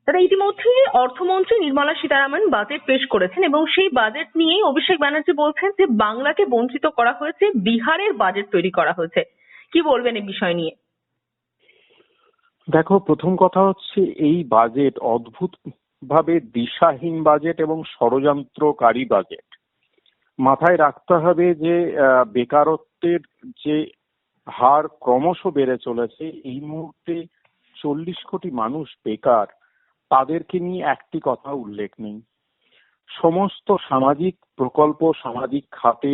দাদা, ইতিমধ্যে অর্থমন্ত্রী নির্মলা সীতারামন বাজেট পেশ করেছেন এবং সেই বাজেট নিয়েই অভিষেক ব্যানার্জি বলছেন যে বাংলাকে বঞ্চিত করা হয়েছে, বিহারের বাজেট তৈরি করা হয়েছে। কি বলবেন এই বিষয় নিয়ে? দেখো, প্রথম কথা হচ্ছে এই বাজেট অদ্ভুত ভাবে দিশাহীন বাজেট এবং ষড়যন্ত্রকারী বাজেট। মাথায় রাখতে হবে যে বেকারত্বের যে হার ক্রমশ বেড়ে চলেছে, এই মুহূর্তে 40 কোটি মানুষ বেকার, তাদেরকে নিয়ে একটি কথা উল্লেখ নেই। সমস্ত সামাজিক প্রকল্প, সামাজিক খাতে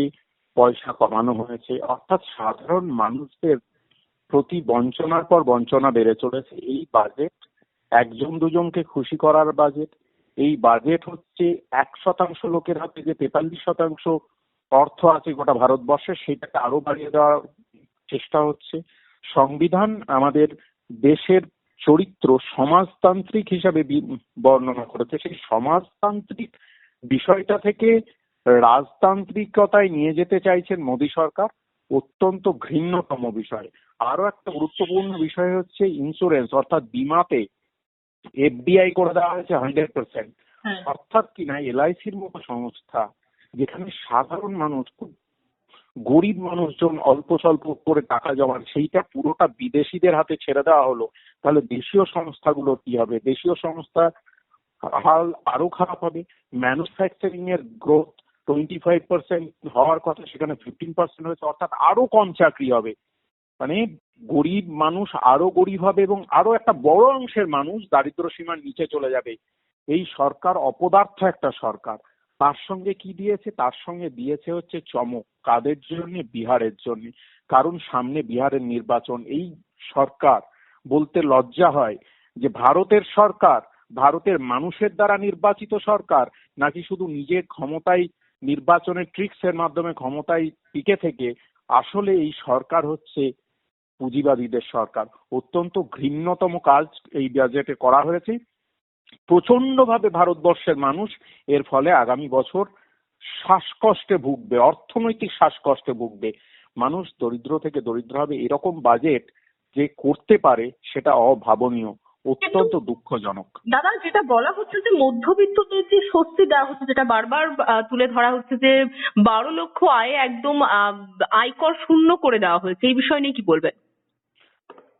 পয়সা কমানো হয়েছে, অর্থাৎ সাধারণ মানুষদের প্রতি বঞ্চনার পর বঞ্চনা বেড়ে চলেছে। এই বাজেট একজন দুজনকে খুশি করার বাজেট। এই বাজেট হচ্ছে 1% লোকের হাতে যে 43% অর্থ আছে গোটা ভারতবর্ষে, সেটাকে আরো বাড়িয়ে দেওয়ার চেষ্টা হচ্ছে। সংবিধান আমাদের দেশের চরিত্র সমাজতান্ত্রিক হিসাবে বর্ণনা করেছে। সেই সমাজতান্ত্রিক বিষয়টা থেকে রাজতান্ত্রিকতায় নিয়ে যেতে চাইছেন মোদী সরকার, অত্যন্ত ঘৃণ্যতম বিষয়। আরো একটা গুরুত্বপূর্ণ বিষয় হচ্ছে ইন্স্যুরেন্স, অর্থাৎ বিমাতে এফডিআই করে দেওয়া হয়েছে 100%। অর্থাৎ কিনা এলআইসির মতো সংস্থা, যেখানে সাধারণ মানুষ, খুব গরিব মানুষজন অল্প স্বল্প করে টাকা জমান, সেইটা পুরোটা বিদেশিদের হাতে ছেড়ে দেওয়া হলো। তাহলে দেশীয় সংস্থাগুলো কি হবে? দেশীয় সংস্থা হাল আরো খারাপ হবে। ম্যানুফ্যাকচারিং এর গ্রোথ 25% হওয়ার কথা, সেখানে 15% হয়েছে, অর্থাৎ আরো কম চাকরি হবে। মানে গরিব মানুষ আরো গরিব হবে এবং আরো একটা বড় অংশের মানুষ দারিদ্র সীমার নিচে চলে যাবে। এই সরকার অপদার্থ একটা সরকার। তার সঙ্গে কি দিয়েছে? তার সঙ্গে দিয়েছে হচ্ছে চমক। কাদের জন্য? বিহারের জন্য। কারণ সামনে বিহারের নির্বাচন। এই সরকার বলতে লজ্জা হয় যে ভারতের সরকার, ভারতের মানুষের দ্বারা নির্বাচিত সরকার, নাকি শুধু নিজের ক্ষমতায় নির্বাচনের ট্রিক্স এর মাধ্যমে ক্ষমতায় টিকে থেকে। আসলে এই সরকার হচ্ছে পুঁজিবাদীদের সরকার। অত্যন্ত ঘৃণ্যতম কাজ এই বাজেটে করা হয়েছে। প্রচন্ড ভাবে ভারতবর্ষের মানুষ এর ফলে আগামী বছর শ্বাসকষ্টে ভুগবে, অর্থনৈতিক শ্বাসকষ্টে ভুগবে। মানুষ দরিদ্র থেকে দরিদ্র হবে। এরকম বাজেট যে করতে পারে সেটা অভাবনীয়, অত্যন্ত দুঃখজনক। দাদা, যেটা বলা হচ্ছে যে মধ্যবিত্তদের যে স্বস্তি দেওয়া হচ্ছে, যেটা বারবার তুলে ধরা হচ্ছে যে 12 লক্ষ আয়ে একদম আয়কর শূন্য করে দেওয়া হয়েছে, এই বিষয় নিয়ে কি বলবেন?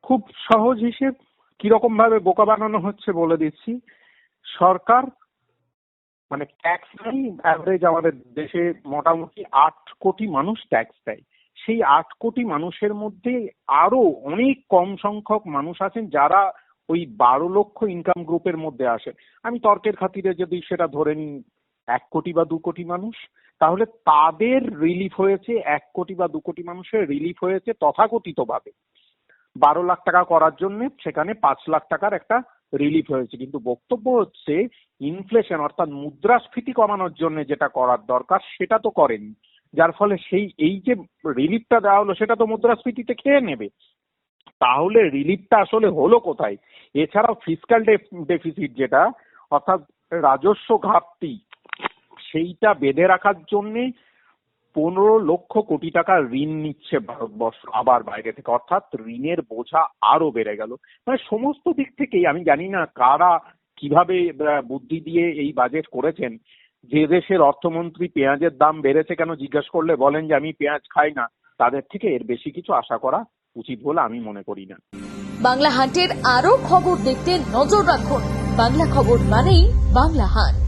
খুব সহজ হিসেব, কিরকম ভাবে বোকা বানানো হচ্ছে বলে দিচ্ছি। সরকার মানে ট্যাক্স নেই, অ্যাভারেজ আমাদের দেশে মোটামুটি 8 কোটি মানুষ ট্যাক্স দেয়। সেই 8 কোটি মানুষের মধ্যে আরো অনেক কম সংখ্যক মানুষ আছেন যারা ওই 12 লক্ষ ইনকাম গ্রুপের মধ্যে আসেন। আমি তর্কের খাতিরে যদি সেটা ধরে নিই 1 কোটি বা 2 কোটি মানুষ, তাহলে তাদের রিলিফ হয়েছে, 1 কোটি বা 2 কোটি মানুষের রিলিফ হয়েছে তথাকথিত ভাবে 12 লাখ টাকা করার জন্য, সেখানে 5 লাখ টাকার একটা রিলিফ হয়েছে। কিন্তু বক্তব্য হচ্ছে ইনফ্লেশন অর্থাৎ মুদ্রাস্ফীতি কমানোর জন্য যেটা করার দরকার সেটা তো করেনি। যার ফলে এই যে রিলিফটা দেওয়া হলো সেটা তো মুদ্রাস্ফীতিতে খেয়ে নেবে। তাহলে রিলিফটা আসলে হলো কোথায়? এছাড়াও ফিসক্যাল ডেফিসিট, যেটা অর্থাৎ রাজস্ব ঘাটতি, সেইটা বেঁধে রাখার জন্যে 15 লক্ষ কোটি টাকা ঋণ নিচ্ছে ভারতবর্ষ আবার বাইরে থেকে। অর্থাৎ ঋণের বোঝা আরো বেড়ে গেল। মানে সমস্ত দিক থেকেই আমি জানি না কারা কিভাবে বুদ্ধি দিয়ে এই বাজেট করেছেন। যে দেশের অর্থমন্ত্রী পেঁয়াজের দাম বেড়েছে কেন জিজ্ঞেস করলে বলেন যে আমি পেঁয়াজ খাই না, তাদের থেকে এর বেশি কিছু আশা করা উচিত বলে আমি মনে করি না। বাংলা হান্টের আরো খবর দেখতে নজর রাখুন। বাংলা খবর মানেই বাংলা হান্ট।